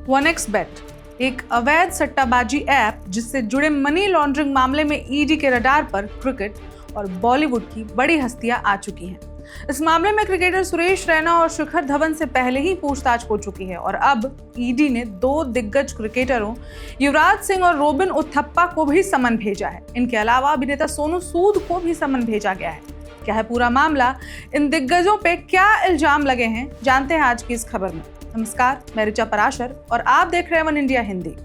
OneXBet एक अवैध सट्टाबाजी app जिससे जुड़े मनी लॉन्ड्रिंग मामले में ईडी के रडार पर क्रिकेट और बॉलीवुड की बड़ी हस्तियां आ चुकी हैं। इस मामले में क्रिकेटर सुरेश रैना और शिखर धवन से पहले ही पूछताछ हो चुकी है और अब ईडी ने दो दिग्गज क्रिकेटरों युवराज सिंह और रोबिन उथप्पा को भी समन भेजा है। इनके अलावा अभिनेता सोनू सूद को भी समन भेजा गया है। क्या है पूरा मामला, इन दिग्गजों पे क्या इल्जाम लगे हैं, जानते हैं आज की इस खबर में। नमस्कार, मैं ऋचा पराशर और आप देख रहे हैं वन इंडिया हिंदी।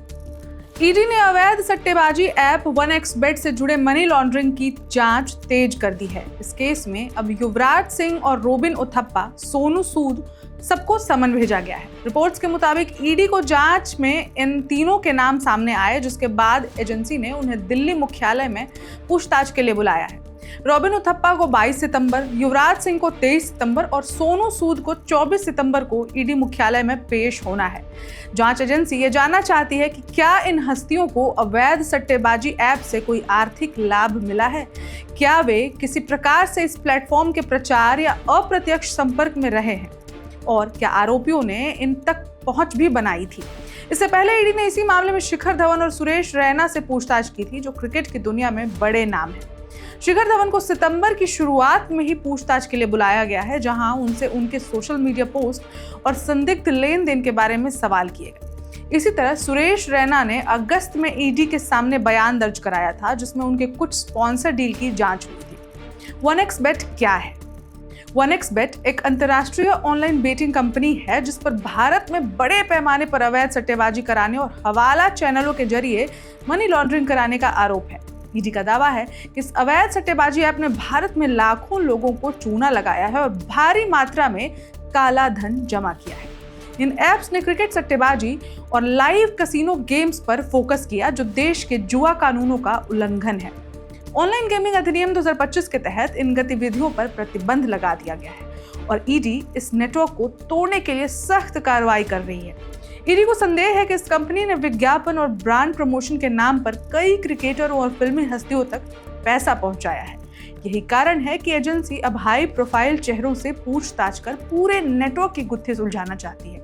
ईडी ने अवैध सट्टेबाजी ऐप OneXBet से जुड़े मनी लॉन्ड्रिंग की जांच तेज कर दी है। इस केस में अब युवराज सिंह और रोबिन उथप्पा, सोनू सूद सबको समन भेजा गया है। रिपोर्ट्स के मुताबिक ईडी को जांच में इन तीनों के नाम सामने आए, जिसके बाद एजेंसी ने उन्हें दिल्ली मुख्यालय में पूछताछ के लिए बुलाया है। रोबिन उथप्पा को 22 सितंबर, युवराज सिंह को 23 सितंबर और सोनू सूद को 24 सितंबर को ईडी मुख्यालय में पेश होना है। जांच एजेंसी ये जानना चाहती है कि क्या इन हस्तियों को अवैध सट्टेबाजी ऐप से कोई आर्थिक लाभ मिला है, क्या वे किसी प्रकार से इस प्लेटफॉर्म के प्रचार या अप्रत्यक्ष संपर्क में रहे हैं और क्या आरोपियों ने इन तक पहुंच भी बनाई थी। इससे पहले ईडी ने इसी मामले में शिखर धवन और सुरेश रैना से पूछताछ की थी, जो क्रिकेट की दुनिया में बड़े नाम हैं। शिखर धवन को सितंबर की शुरुआत में ही पूछताछ के लिए बुलाया गया है, जहां उनसे उनके सोशल मीडिया पोस्ट और संदिग्ध लेन देन के बारे में सवाल किए गए। इसी तरह सुरेश रैना ने अगस्त में ईडी के सामने बयान दर्ज कराया था, जिसमें उनके कुछ स्पॉन्सर डील की जांच हुई थी। OneXBet क्या है? OneXBet एक अंतर्राष्ट्रीय ऑनलाइन बेटिंग कंपनी है, जिस पर भारत में बड़े पैमाने पर अवैध सट्टेबाजी कराने और हवाला चैनलों के जरिए मनी लॉन्ड्रिंग कराने का आरोप है। ईडी का दावा है कि इस अवैध सट्टेबाजी ऐप ने भारत में लाखों लोगों को चूना लगाया है और भारी मात्रा में काला धन जमा किया है। इन ऐप्स ने क्रिकेट सट्टेबाजी और लाइव कैसीनो गेम्स पर फोकस किया, जो देश के जुआ कानूनों का उल्लंघन है। ऑनलाइन गेमिंग अधिनियम 2025 के तहत इन गतिविधियों पर प्रतिबंध लगा दिया गया है और ईडी इस नेटवर्क को तोड़ने के लिए सख्त कार्रवाई कर रही है। ईडी को संदेह है कि इस कंपनी ने विज्ञापन और ब्रांड प्रमोशन के नाम पर कई क्रिकेटरों और फिल्मी हस्तियों तक पैसा पहुंचाया है। यही कारण है कि एजेंसी अब हाई प्रोफाइल चेहरों से पूछताछ कर पूरे नेटवर्क की गुत्थी सुलझाना चाहती है।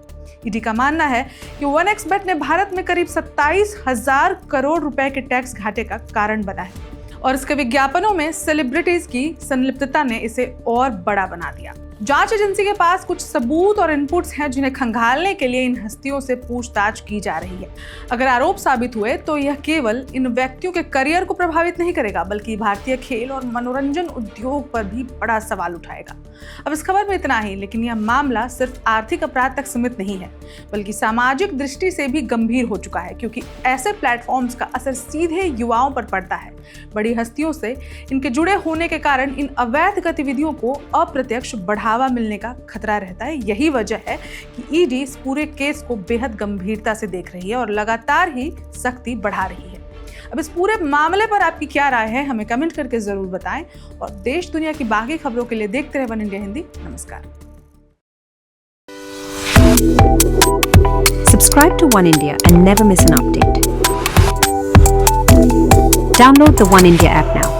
ईडी का मानना है कि OneXBet ने भारत में करीब 27,000 करोड़ रुपए के टैक्स घाटे का कारण बना है और इसके विज्ञापनों में सेलिब्रिटीज की संलिप्तता ने इसे और बड़ा बना दिया। जांच एजेंसी के पास कुछ सबूत और इनपुट्स हैं, जिन्हें खंगालने के लिए इन हस्तियों से पूछताछ की जा रही है। अगर आरोप साबित हुए तो यह केवल इन व्यक्तियों के करियर को प्रभावित नहीं करेगा, बल्कि भारतीय खेल और मनोरंजन उद्योग पर भी बड़ा सवाल उठाएगा। अब इस खबर में इतना ही, लेकिन यह मामला सिर्फ आर्थिक अपराध तक सीमित नहीं है, बल्कि सामाजिक दृष्टि से भी गंभीर हो चुका है, क्योंकि ऐसे प्लेटफॉर्म्स का असर सीधे युवाओं पर पड़ता है। बड़ी हस्तियों से इनके जुड़े होने के कारण इन अवैध गतिविधियों को अप्रत्यक्ष बढ़ावा मिलने का खतरा रहता है। यही वजह है कि ईडी इस पूरे केस को बेहद गंभीरता से देख रही है और लगातार ही सख्ती बढ़ा रही है। अब इस पूरे मामले पर आपकी क्या राय है, हमें कमेंट करके जरूर बताएं और देश दुनिया की बाकी खबरों के लिए देखते रहे वन इंडिया हिंदी। नमस्कार। Subscribe to One India and never miss an update. Download the One India app now.